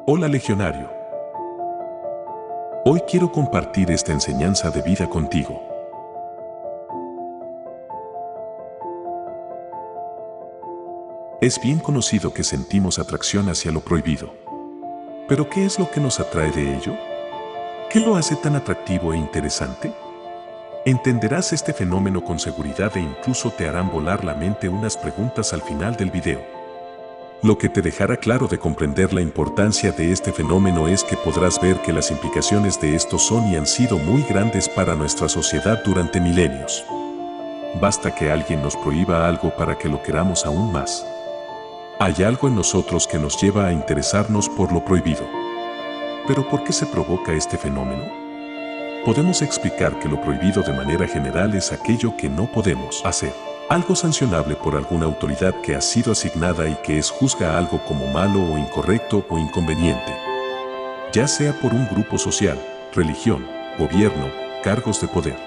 Hola legionario. Hoy quiero compartir esta enseñanza de vida contigo. Es bien conocido que sentimos atracción hacia lo prohibido. ¿Pero qué es lo que nos atrae de ello? ¿Qué lo hace tan atractivo e interesante? Entenderás este fenómeno con seguridad e incluso te harán volar la mente unas preguntas al final del video. Lo que te dejará claro de comprender la importancia de este fenómeno es que podrás ver que las implicaciones de esto son y han sido muy grandes para nuestra sociedad durante milenios. Basta que alguien nos prohíba algo para que lo queramos aún más. Hay algo en nosotros que nos lleva a interesarnos por lo prohibido. ¿Pero por qué se provoca este fenómeno? Podemos explicar que lo prohibido de manera general es aquello que no podemos hacer. Algo sancionable por alguna autoridad que ha sido asignada y que juzga algo como malo o incorrecto o inconveniente. Ya sea por un grupo social, religión, gobierno, cargos de poder.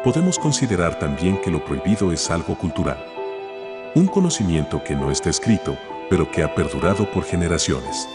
Podemos considerar también que lo prohibido es algo cultural. Un conocimiento que no está escrito, pero que ha perdurado por generaciones.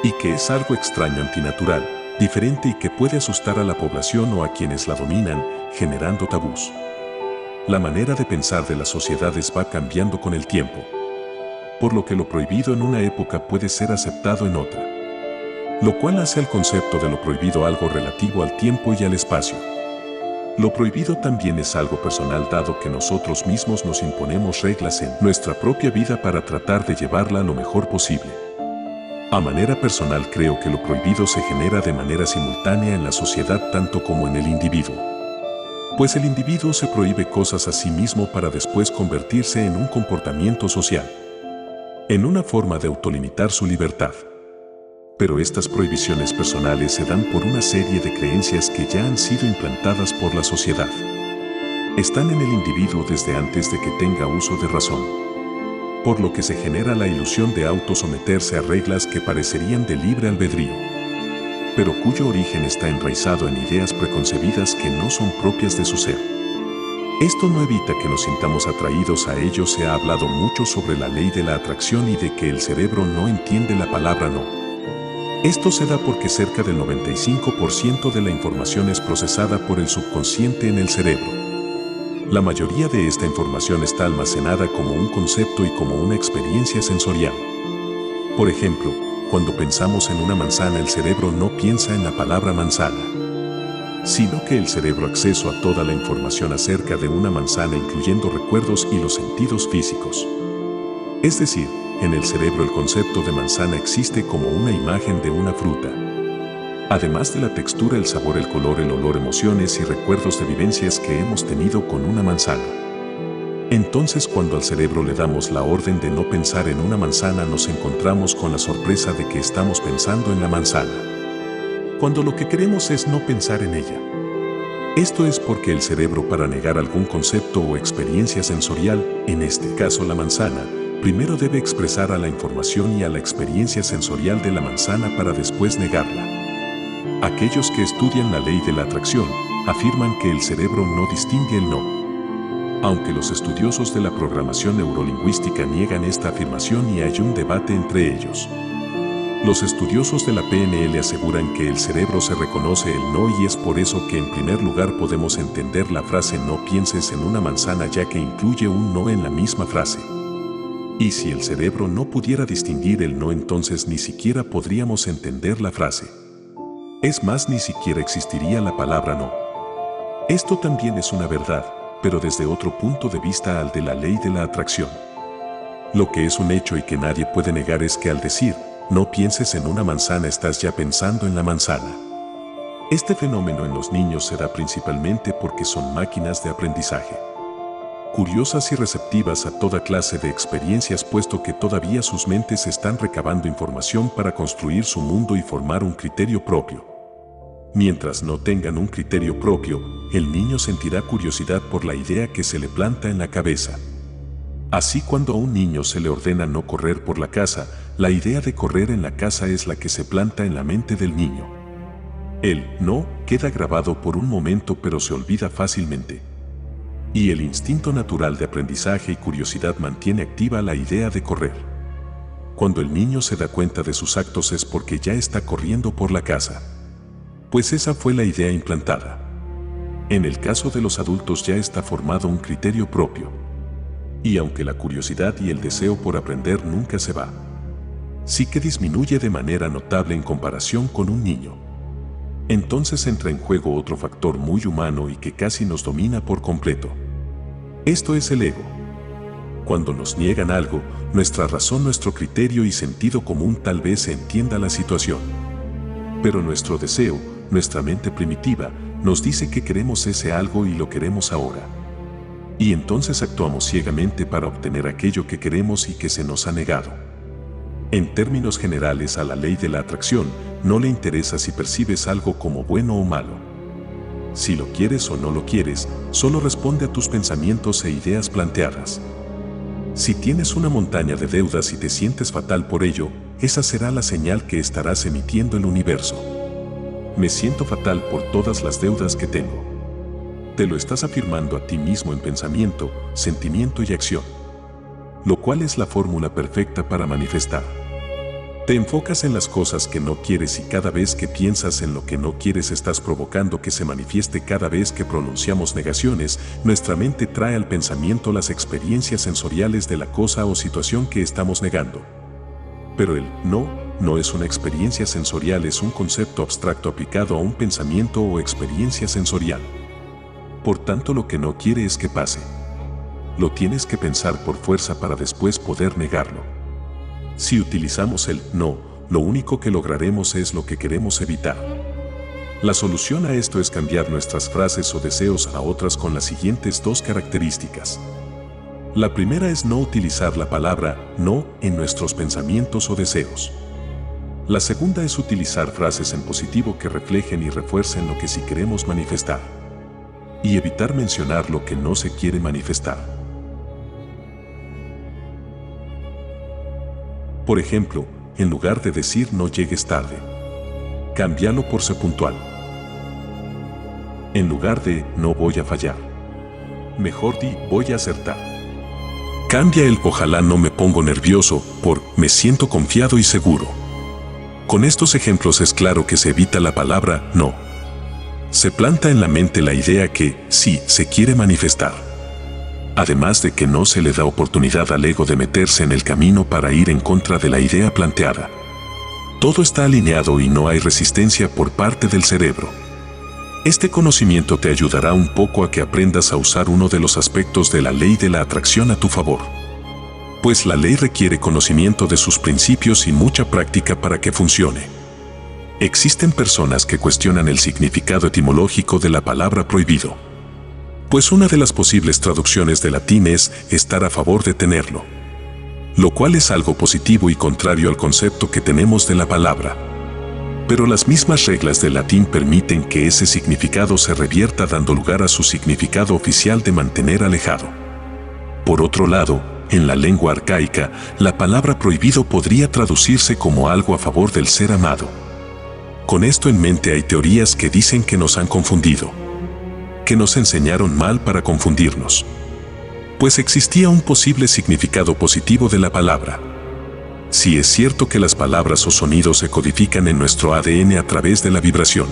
Y que es algo extraño, antinatural, diferente y que puede asustar a la población o a quienes la dominan, generando tabús. La manera de pensar de las sociedades va cambiando con el tiempo, por lo que lo prohibido en una época puede ser aceptado en otra, lo cual hace al concepto de lo prohibido algo relativo al tiempo y al espacio. Lo prohibido también es algo personal, dado que nosotros mismos nos imponemos reglas en nuestra propia vida para tratar de llevarla lo mejor posible. A manera personal, creo que lo prohibido se genera de manera simultánea en la sociedad tanto como en el individuo. Pues el individuo se prohíbe cosas a sí mismo para después convertirse en un comportamiento social, en una forma de autolimitar su libertad. Pero estas prohibiciones personales se dan por una serie de creencias que ya han sido implantadas por la sociedad. Están en el individuo desde antes de que tenga uso de razón, por lo que se genera la ilusión de autosometerse a reglas que parecerían de libre albedrío, pero cuyo origen está enraizado en ideas preconcebidas que no son propias de su ser. Esto no evita que nos sintamos atraídos a ello. Se ha hablado mucho sobre la ley de la atracción y de que el cerebro no entiende la palabra no. Esto se da porque cerca del 95% de la información es procesada por el subconsciente en el cerebro. La mayoría de esta información está almacenada como un concepto y como una experiencia sensorial. Por ejemplo, cuando pensamos en una manzana, el cerebro no piensa en la palabra manzana, sino que el cerebro acceso a toda la información acerca de una manzana, incluyendo recuerdos y los sentidos físicos. Es decir, en el cerebro el concepto de manzana existe como una imagen de una fruta. Además de la textura, el sabor, el color, el olor, emociones y recuerdos de vivencias que hemos tenido con una manzana. Entonces, cuando al cerebro le damos la orden de no pensar en una manzana, nos encontramos con la sorpresa de que estamos pensando en la manzana, cuando lo que queremos es no pensar en ella. Esto es porque el cerebro, para negar algún concepto o experiencia sensorial, en este caso la manzana, primero debe expresar a la información y a la experiencia sensorial de la manzana para después negarla. Aquellos que estudian la ley de la atracción afirman que el cerebro no distingue el no. Aunque los estudiosos de la programación neurolingüística niegan esta afirmación y hay un debate entre ellos. Los estudiosos de la PNL aseguran que el cerebro se reconoce el no, y es por eso que en primer lugar podemos entender la frase no pienses en una manzana, ya que incluye un no en la misma frase. Y si el cerebro no pudiera distinguir el no, entonces ni siquiera podríamos entender la frase. Es más, ni siquiera existiría la palabra no. Esto también es una verdad, pero desde otro punto de vista al de la ley de la atracción. Lo que es un hecho y que nadie puede negar es que al decir no pienses en una manzana, estás ya pensando en la manzana. Este fenómeno en los niños se da principalmente porque son máquinas de aprendizaje, curiosas y receptivas a toda clase de experiencias, puesto que todavía sus mentes están recabando información para construir su mundo y formar un criterio propio. Mientras no tengan un criterio propio, el niño sentirá curiosidad por la idea que se le planta en la cabeza. Así, cuando a un niño se le ordena no correr por la casa, la idea de correr en la casa es la que se planta en la mente del niño. El no queda grabado por un momento, pero se olvida fácilmente. Y el instinto natural de aprendizaje y curiosidad mantiene activa la idea de correr. Cuando el niño se da cuenta de sus actos es porque ya está corriendo por la casa. Pues esa fue la idea implantada. En el caso de los adultos ya está formado un criterio propio. Y aunque la curiosidad y el deseo por aprender nunca se va, sí que disminuye de manera notable en comparación con un niño. Entonces entra en juego otro factor muy humano y que casi nos domina por completo. Esto es el ego. Cuando nos niegan algo, nuestra razón, nuestro criterio y sentido común tal vez se entienda la situación. Pero nuestro deseo, nuestra mente primitiva, nos dice que queremos ese algo y lo queremos ahora. Y entonces actuamos ciegamente para obtener aquello que queremos y que se nos ha negado. En términos generales, a la ley de la atracción no le interesa si percibes algo como bueno o malo. Si lo quieres o no lo quieres, solo responde a tus pensamientos e ideas planteadas. Si tienes una montaña de deudas y te sientes fatal por ello, esa será la señal que estarás emitiendo el universo. Me siento fatal por todas las deudas que tengo. Te lo estás afirmando a ti mismo en pensamiento, sentimiento y acción. Lo cual es la fórmula perfecta para manifestar. Te enfocas en las cosas que no quieres y cada vez que piensas en lo que no quieres estás provocando que se manifieste. Cada vez que pronunciamos negaciones, nuestra mente trae al pensamiento las experiencias sensoriales de la cosa o situación que estamos negando. Pero el no es una experiencia sensorial, es un concepto abstracto aplicado a un pensamiento o experiencia sensorial. Por tanto, lo que no quiere es que pase. Lo tienes que pensar por fuerza para después poder negarlo. Si utilizamos el no, lo único que lograremos es lo que queremos evitar. La solución a esto es cambiar nuestras frases o deseos a otras con las siguientes dos características. La primera es no utilizar la palabra no en nuestros pensamientos o deseos. La segunda es utilizar frases en positivo que reflejen y refuercen lo que sí queremos manifestar. Y evitar mencionar lo que no se quiere manifestar. Por ejemplo, en lugar de decir no llegues tarde, cámbialo por sé puntual. En lugar de no voy a fallar, mejor di voy a acertar. Cambia el ojalá no me pongo nervioso por me siento confiado y seguro. Con estos ejemplos es claro que se evita la palabra no. Se planta en la mente la idea que sí se quiere manifestar. Además de que no se le da oportunidad al ego de meterse en el camino para ir en contra de la idea planteada. Todo está alineado y no hay resistencia por parte del cerebro. Este conocimiento te ayudará un poco a que aprendas a usar uno de los aspectos de la ley de la atracción a tu favor. Pues la ley requiere conocimiento de sus principios y mucha práctica para que funcione. Existen personas que cuestionan el significado etimológico de la palabra prohibido. Pues una de las posibles traducciones del latín es estar a favor de tenerlo. Lo cual es algo positivo y contrario al concepto que tenemos de la palabra. Pero las mismas reglas del latín permiten que ese significado se revierta dando lugar a su significado oficial de mantener alejado. Por otro lado, en la lengua arcaica, la palabra prohibido podría traducirse como algo a favor del ser amado. Con esto en mente hay teorías que dicen que nos han confundido. Que nos enseñaron mal para confundirnos. Pues existía un posible significado positivo de la palabra. Sí es cierto que las palabras o sonidos se codifican en nuestro ADN a través de la vibración.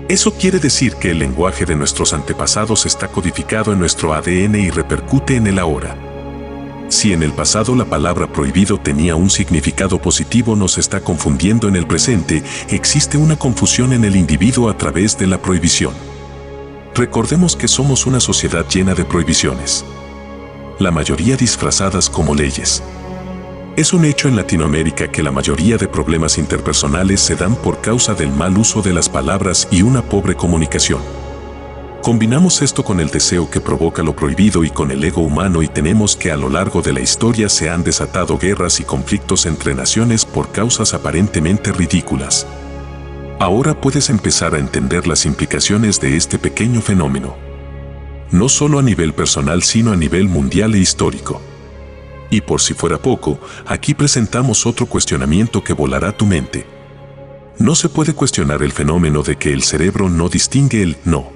Eso quiere decir que el lenguaje de nuestros antepasados está codificado en nuestro ADN y repercute en el ahora. Si en el pasado la palabra prohibido tenía un significado positivo, nos está confundiendo en el presente, existe una confusión en el individuo a través de la prohibición. Recordemos que somos una sociedad llena de prohibiciones. La mayoría disfrazadas como leyes. Es un hecho en Latinoamérica que la mayoría de problemas interpersonales se dan por causa del mal uso de las palabras y una pobre comunicación. Combinamos esto con el deseo que provoca lo prohibido y con el ego humano y tenemos que a lo largo de la historia se han desatado guerras y conflictos entre naciones por causas aparentemente ridículas. Ahora puedes empezar a entender las implicaciones de este pequeño fenómeno. No solo a nivel personal sino a nivel mundial e histórico. Y por si fuera poco, aquí presentamos otro cuestionamiento que volará tu mente. No se puede cuestionar el fenómeno de que el cerebro no distingue el no.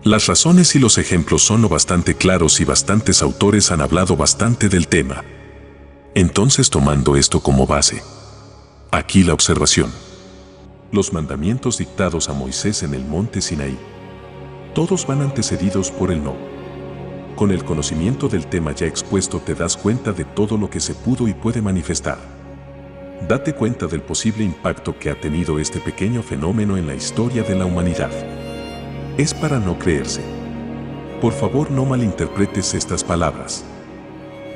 Las razones y los ejemplos son lo bastante claros y bastantes autores han hablado bastante del tema. Entonces, tomando esto como base, aquí la observación. Los mandamientos dictados a Moisés en el monte Sinaí, todos van antecedidos por el no. Con el conocimiento del tema ya expuesto te das cuenta de todo lo que se pudo y puede manifestar. Date cuenta del posible impacto que ha tenido este pequeño fenómeno en la historia de la humanidad. Es para no creerse. Por favor, no malinterpretes estas palabras.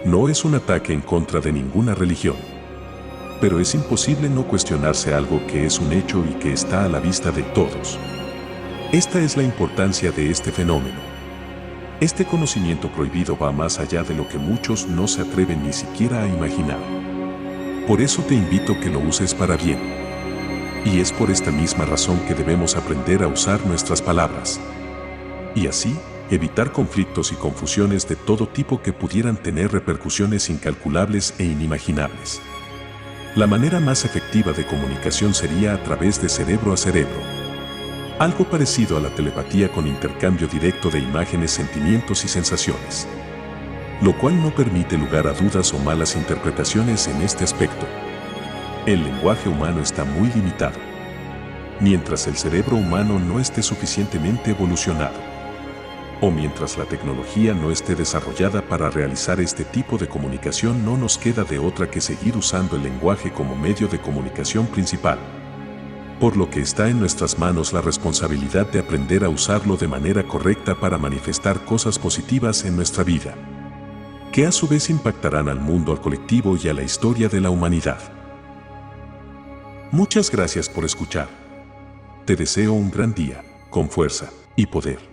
No es un ataque en contra de ninguna religión. Pero es imposible no cuestionarse algo que es un hecho y que está a la vista de todos. Esta es la importancia de este fenómeno. Este conocimiento prohibido va más allá de lo que muchos no se atreven ni siquiera a imaginar. Por eso te invito a que lo uses para bien. Y es por esta misma razón que debemos aprender a usar nuestras palabras. Y así, evitar conflictos y confusiones de todo tipo que pudieran tener repercusiones incalculables e inimaginables. La manera más efectiva de comunicación sería a través de cerebro a cerebro. Algo parecido a la telepatía con intercambio directo de imágenes, sentimientos y sensaciones. Lo cual no permite lugar a dudas o malas interpretaciones en este aspecto. El lenguaje humano está muy limitado. Mientras el cerebro humano no esté suficientemente evolucionado, o mientras la tecnología no esté desarrollada para realizar este tipo de comunicación, no nos queda de otra que seguir usando el lenguaje como medio de comunicación principal. Por lo que está en nuestras manos la responsabilidad de aprender a usarlo de manera correcta para manifestar cosas positivas en nuestra vida, que a su vez impactarán al mundo, al colectivo y a la historia de la humanidad. Muchas gracias por escuchar. Te deseo un gran día, con fuerza y poder.